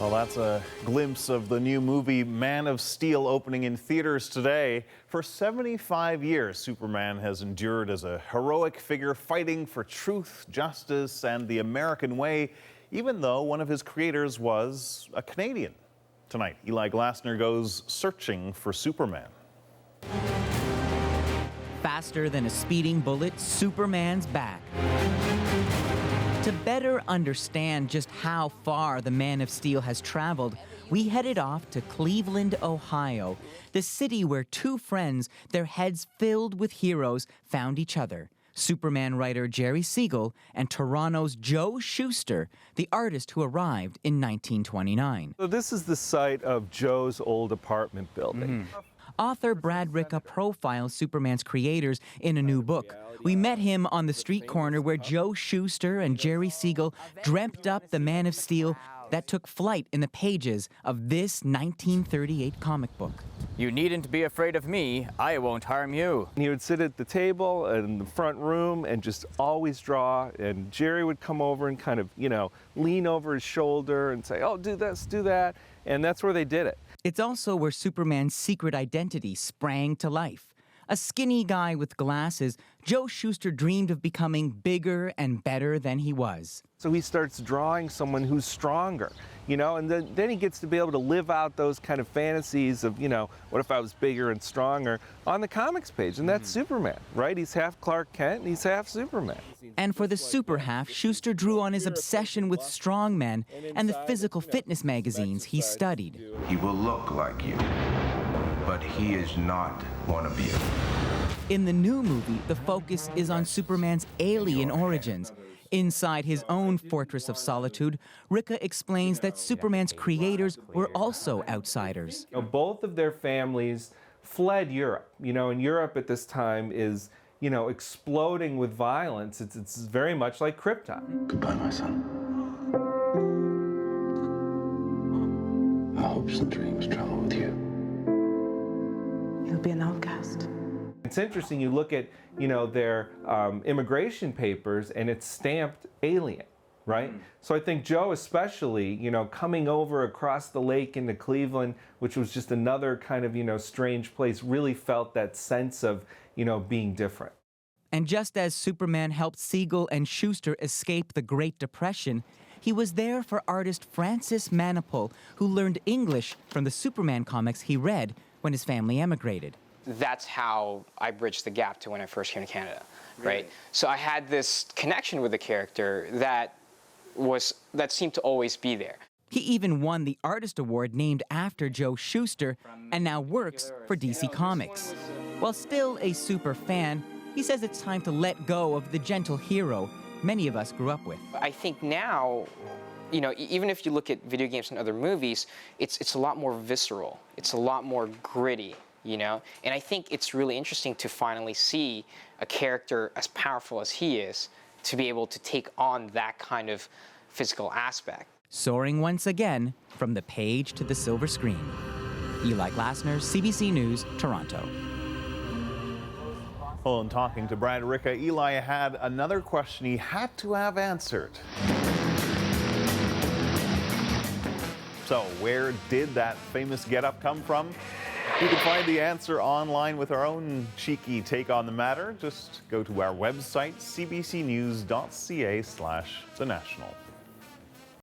Well, that's a glimpse of the new movie Man of Steel opening in theaters today. For 75 years, Superman has endured as a heroic figure fighting for truth, justice, and the American way, even though one of his creators was a Canadian. Tonight, Eli Glasner goes searching for Superman. Faster than a speeding bullet, Superman's back. To better understand just how far the Man of Steel has traveled, we headed off to Cleveland, Ohio, the city where two friends, their heads filled with heroes, found each other. Superman writer Jerry Siegel and Toronto's Joe Shuster, the artist who arrived in 1929. So this is the site of Joe's old apartment building. Author Brad Ricca profiles Superman's creators in a new book. We met him on the street corner where Joe Shuster and Jerry Siegel dreamt up the Man of Steel that took flight in the pages of this 1938 comic book. You needn't be afraid of me. I won't harm you. He would sit at the table in the front room and just always draw, and Jerry would come over and kind of, lean over his shoulder and say, oh, do this, do that, and that's where they did it. It's also where Superman's secret identity sprang to life. A skinny guy with glasses, Joe Shuster dreamed of becoming bigger and better than he was. So he starts drawing someone who's stronger, and then he gets to be able to live out those kind of fantasies of, what if I was bigger and stronger on the comics page, and that's Superman, right? He's half Clark Kent, and he's half Superman. And for the super half, Shuster drew on his obsession with strong men and the physical fitness magazines he studied. He will look like you, but he is not one of you. In the new movie, the focus is on Superman's alien origins. Inside his own Fortress of Solitude, Ricca explains that Superman's creators were also outsiders. Both of their families fled Europe, and Europe at this time is, exploding with violence. It's very much like Krypton. Goodbye, my son. My hopes and dreams travel with you. You'll be an outcast. It's interesting, you look at, their immigration papers and it's stamped alien, right? So I think Joe especially, coming over across the lake into Cleveland, which was just another kind of, strange place, really felt that sense of, being different. And just as Superman helped Siegel and Shuster escape the Great Depression, he was there for artist Francis Manapul, who learned English from the Superman comics he read when his family emigrated. That's how I bridged the gap to when I first came to Canada, right? So I had this connection with the character that seemed to always be there. He even won the Artist Award named after Joe Shuster and now works for DC Comics. While still a super fan, he says it's time to let go of the gentle hero many of us grew up with. I think now, even if you look at video games and other movies, it's a lot more visceral. It's a lot more gritty. And I think it's really interesting to finally see a character as powerful as he is to be able to take on that kind of physical aspect. Soaring once again from the page to the silver screen. Eli Glasner, CBC News, Toronto. Well, in talking to Brad Ricca, Eli had another question he had to have answered. So, where did that famous getup come from? You can find the answer online with our own cheeky take on the matter. Just go to our website, cbcnews.ca/thenational.